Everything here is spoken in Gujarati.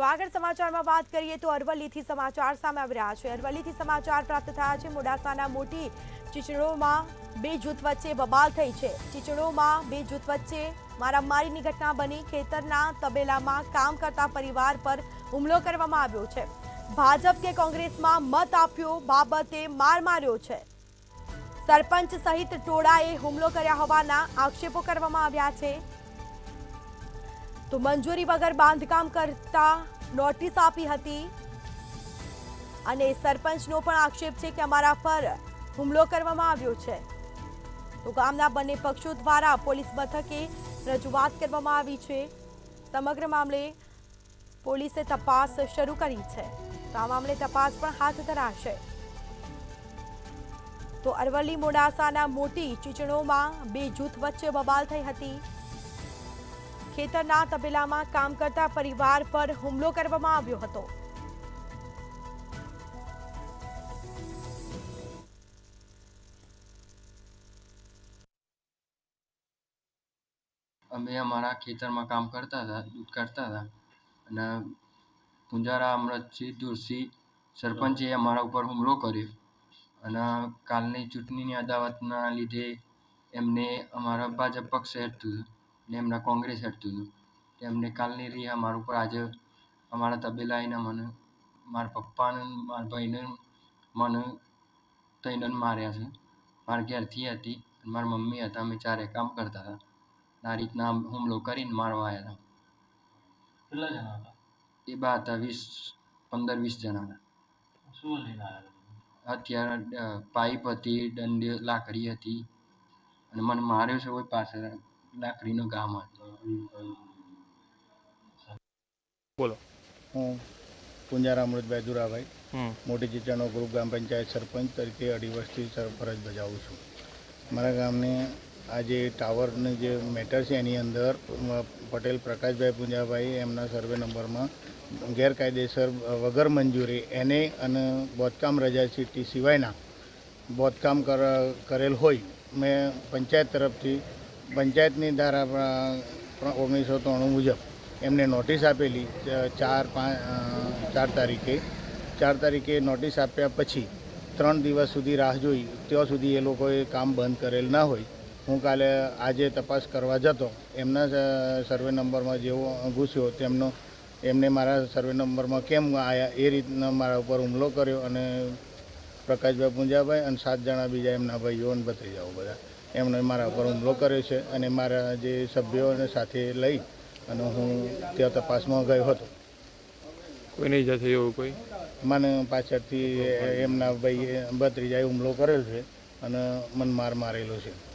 તો આગળ સમાચારમાં વાત કરીએ તો અરવલ્લીથી સમાચાર સામે આવી રહ્યા છે। અરવલ્લીથી સમાચાર પ્રાપ્ત થયા છે। મોડાસાના મોટી ચીચડોમાં બે જૂથ વચ્ચે બબાલ થઈ છે। ચીચડોમાં બે જૂથ વચ્ચે મારામારીની ઘટના બની। ખેતરના તબેલામાં કામ કરતા પરિવાર પર હુમલો કરવામાં આવ્યો છે। ભાજપ કે કોંગ્રેસમાં મત આપ્યો બાબતે માર માર્યો છે। સરપંચ સહિત ટોળાએ હુમલો કર્યા હોવાના આક્ષેપો કરવામાં આવ્યા છે। તો મંજૂરી વગર બાંધકામ કરતા નોટિસ આપી હતી અને સરપંચનો પણ આક્ષેપ છે કે અમારા પર હુમલો કરવામાં આવ્યો છે। તો ગામના બંને પક્ષો દ્વારા પોલીસ મથકે રજૂઆત કરવામાં આવી છે। સમગ્ર મામલે પોલીસે તપાસ શરૂ કરી છે। તો આ મામલે તપાસ પણ હાથ ધરાશે। તો અરવલ્લી મોડાસાના મોટી ચીચણોમાં બે જૂથ વચ્ચે બબાલ થઈ હતી। ખેતરના તબેલામાં કામ કરતા પરિવાર પર હુમલો કરવામાં આવ્યો હતો। અમે અમારા ખેતરમાં કામ કરતા હતા, દૂધ કાઢતા હતા અને પુંજારા અમૃતસિંહ દુરસિંહ સરપંચે અમારા ઉપર હુમલો કર્યો અને કાલની ચૂંટણીની અદાવતના લીધે એમને અમારા ભાજપ પક્ષ હેઠતું હતું ને એમના કોંગ્રેસ હેઠતું હતું। એમને કાલની રી અમારા ઉપર આજે અમારા તબેલા આવીને મને મારા પપ્પાને મારા ભાઈને મને ત્રણને માર્યા છે। મારા ઘેરથી હતી મારા મમ્મી હતા, અમે ચારે કામ કરતા હતા। આ રીતના હુમલો કરીને મારવા આવ્યા હતા। કેટલા જણા હતા? એ બા હતા 15-20 જણા હતા। શું લઈને આવ્યા? હથિયાર પાઇપ હતી, દંડી લાકડી હતી અને મને માર્યો છે કોઈ પાસે લાકડીનો ઘા માર્યો। બોલો। હું પુંજારા અમૃતભાઈ દુરાભાઈ મોટી ચીચણો ગ્રુપ ગ્રામ પંચાયત સરપંચ તરીકે 2.5 વર્ષથી ફરજ બજાવું છું। મારા ગામને આજે ટાવરની જે મેટર છે એની અંદર પટેલ પ્રકાશભાઈ પુંજાભાઈ એમના સર્વે નંબરમાં ગેરકાયદેસર વગર મંજૂરી એને અને બાંધકામ રજા ચીઠ્ઠી સિવાયના બાંધકામ કરેલ હોય। મેં પંચાયત તરફથી પંચાયતની ધારા 1993 મુજબ એમને નોટિસ આપેલી 4 તારીખે નોટિસ આપ્યા પછી 3 દિવસ સુધી રાહ જોઈ, ત્યાં સુધી એ લોકોએ કામ બંધ કરેલ ના હોય। હું કાલે આજે તપાસ કરવા જતો એમના સર્વે નંબરમાં જેવો ઘૂસ્યો એમને મારા સર્વે નંબરમાં કેમ આવ્યા એ રીતના મારા ઉપર હુમલો કર્યો અને પ્રકાશભાઈ પુંજાભાઈ અને 7 જણા બીજા એમના ભાઈઓ અને ભત્રીજાઓ બધા એમણે મારા ઉપર હુમલો કર્યો છે અને મારા જે સભ્યોને સાથે લઈ અને હું ત્યાં તપાસમાં ગયો હતો। કોઈને ઈજા થઈ એવું કોઈ? મને પાછળથી એમના ભાઈ ભત્રીજાએ હુમલો કરેલ છે અને મને મારેલો છે।